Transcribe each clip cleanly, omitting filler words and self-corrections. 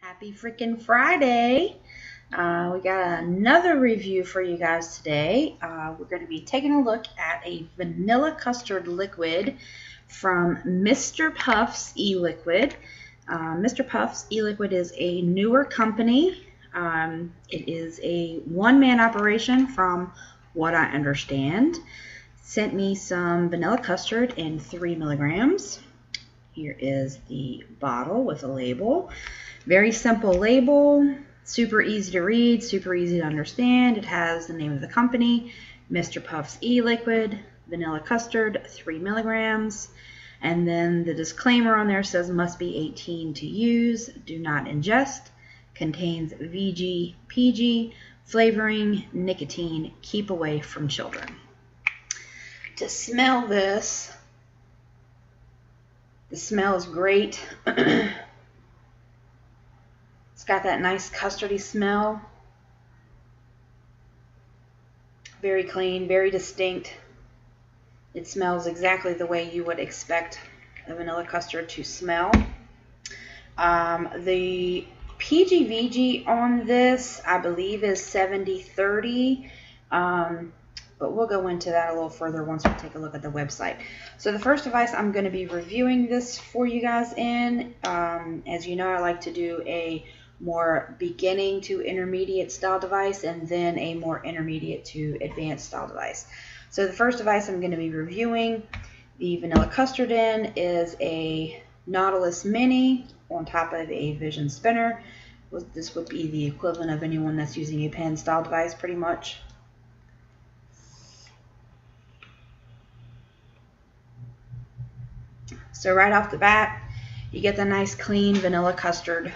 Happy freaking Friday. We got another review for you guys today. We're going to be taking a look at a vanilla custard liquid from Mr. Puff's e-liquid. Mr. Puff's e-liquid is a newer company. It is a one-man operation from what I understand. Sent me some vanilla custard in 3 milligrams. Here is the bottle with a label. Very simple label, super easy to read, super easy to understand. It has the name of the company, Mr. Puff's e-liquid, vanilla custard, 3 milligrams. And then the disclaimer on there says must be 18 to use, do not ingest, contains VG, PG, flavoring, nicotine, keep away from children. To smell this, the smell is great. It's got that nice custardy smell. Very clean, very distinct. It smells exactly the way you would expect a vanilla custard to smell. The PGVG on this, I believe, is 70-30. But we'll go into that a little further once we take a look at the website. So the first device I'm going to be reviewing this for you guys in, as you know, I like to do a more beginning to intermediate style device and then a more intermediate to advanced style device. So the first device I'm going to be reviewing the vanilla custard in is a Nautilus Mini on top of a Vision spinner. This would be the equivalent of anyone that's using a pen style device pretty much. So right off the bat, you get the nice clean vanilla custard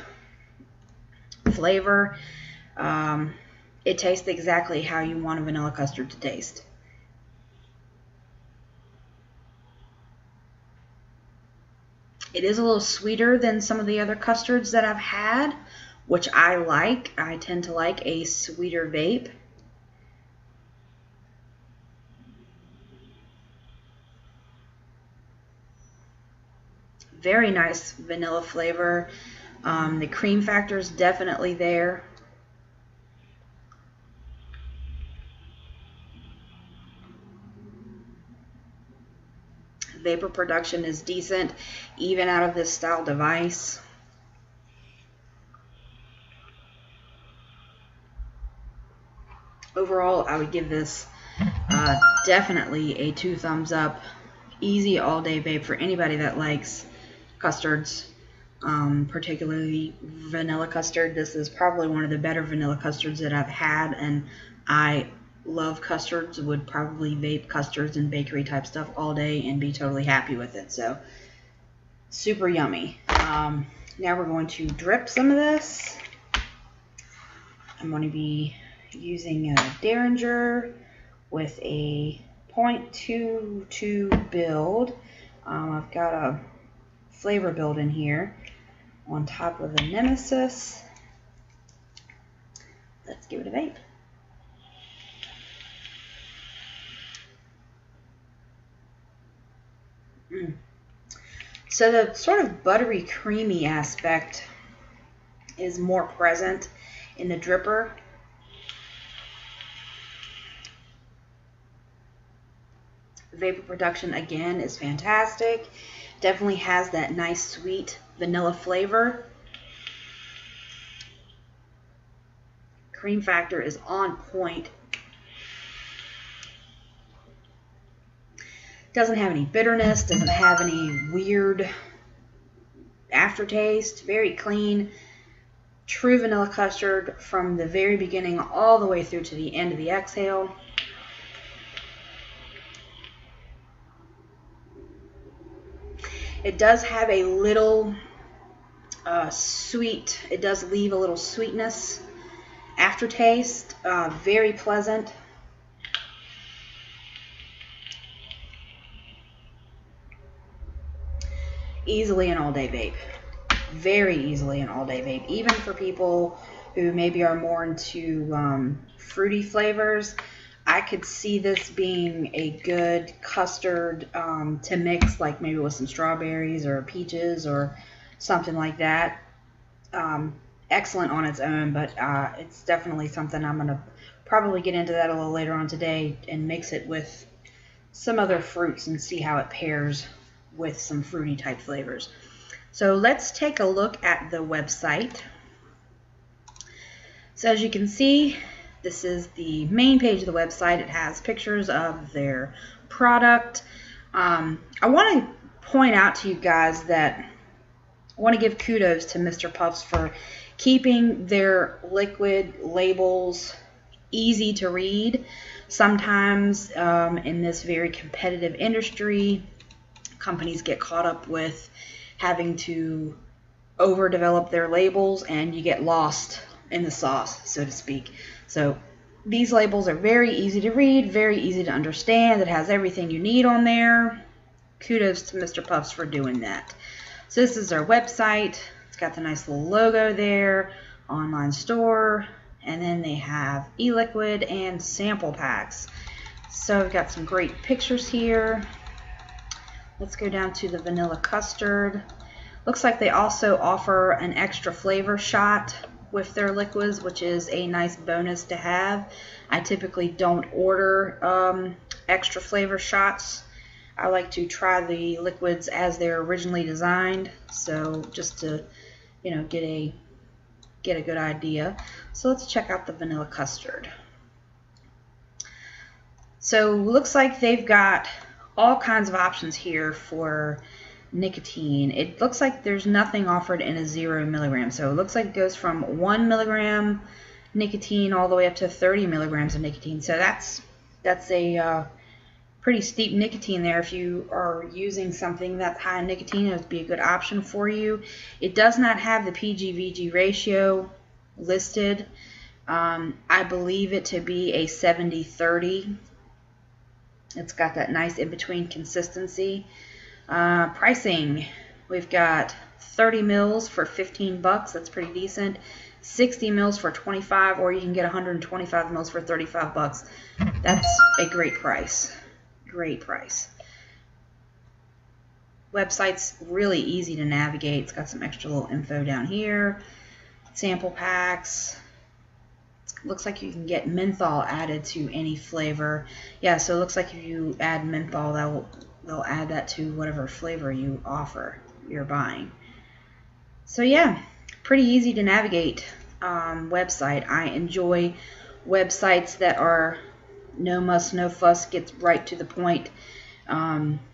flavor. It tastes exactly how you want a vanilla custard to taste. It is a little sweeter than some of the other custards that I've had, which I like. I tend to like a sweeter vape. Very nice vanilla flavor. The cream factor is definitely there. Vapor production is decent, even out of this style device. Overall, I would give this definitely a 2 thumbs up. Easy all-day vape for anybody that likes custards. Particularly vanilla custard. This is probably one of the better vanilla custards that I've had, and I love custards, would probably vape custards and bakery type stuff all day and be totally happy with it. So super yummy. Now we're going to drip some of this. I'm going to be using a Derringer with a 0.22 build. I've got a flavor build in here on top of the Nemesis. Let's give it a vape. So the sort of buttery creamy aspect is more present in the dripper. Vapor production again is fantastic. Definitely has that nice sweet vanilla flavor. Cream factor is on point. Doesn't have any bitterness, doesn't have any weird aftertaste. Very clean, true vanilla custard from the very beginning all the way through to the end of the exhale. It does have a little sweet, it does leave a little sweetness aftertaste, very pleasant. Easily an all-day vape. Very easily an all-day vape. Even for people who maybe are more into fruity flavors, I could see this being a good custard to mix, like maybe with some strawberries or peaches or something like that. excellent on its own, but it's definitely something I'm going to probably get into that a little later on today and mix it with some other fruits and see how it pairs with some fruity type flavors. So let's take a look at the website. So as you can see, this is the main page of the website. It has pictures of their product. I want to point out to you guys that I want to give kudos to Mr. Puffs for keeping their liquid labels easy to read. Sometimes in this very competitive industry, companies get caught up with having to overdevelop their labels and you get lost in the sauce, so to speak. So these labels are very easy to read, very easy to understand. It has everything you need on there. Kudos to Mr. Puffs for doing that. So this is our website. It's got the nice little logo there, online store, and then they have e-liquid and sample packs. So we've got some great pictures here. Let's go down to the vanilla custard. Looks like they also offer an extra flavor shot with their liquids, which is a nice bonus to have. I typically don't order extra flavor shots. I like to try the liquids as they're originally designed, so just to, you know, get a good idea. So let's check out the vanilla custard. So looks like they've got all kinds of options here for nicotine. It looks like there's nothing offered in a 0 milligram. So it looks like it goes from 1 milligram nicotine all the way up to 30 milligrams of nicotine. So that's a pretty steep nicotine there. If you are using something that's high in nicotine, it would be a good option for you. It does not have the PG-VG ratio listed. I believe it to be a 70-30. It's got that nice in-between consistency. Pricing, we've got 30 mils for 15 bucks. That's pretty decent. 60 mils for 25, or you can get 125 mils for 35 bucks. That's a great price. Great price. Website's really easy to navigate. It's got some extra little info down here. Sample packs. Looks like you can get menthol added to any flavor. Yeah, so it looks like if you add menthol, they'll add that to whatever flavor you offer, you're buying. So yeah, pretty easy to navigate website. I enjoy websites that are no muss, no fuss, gets right to the point,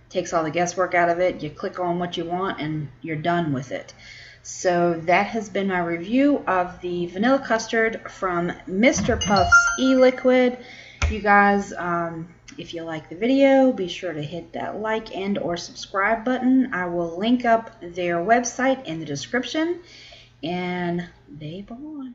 takes all the guesswork out of it. You click on what you want and you're done with it. So that has been my review of the vanilla custard from Mr. Puffs e-liquid. You guys, if you like the video, be sure to hit that like and or subscribe button. I will link up their website in the description. And vape on.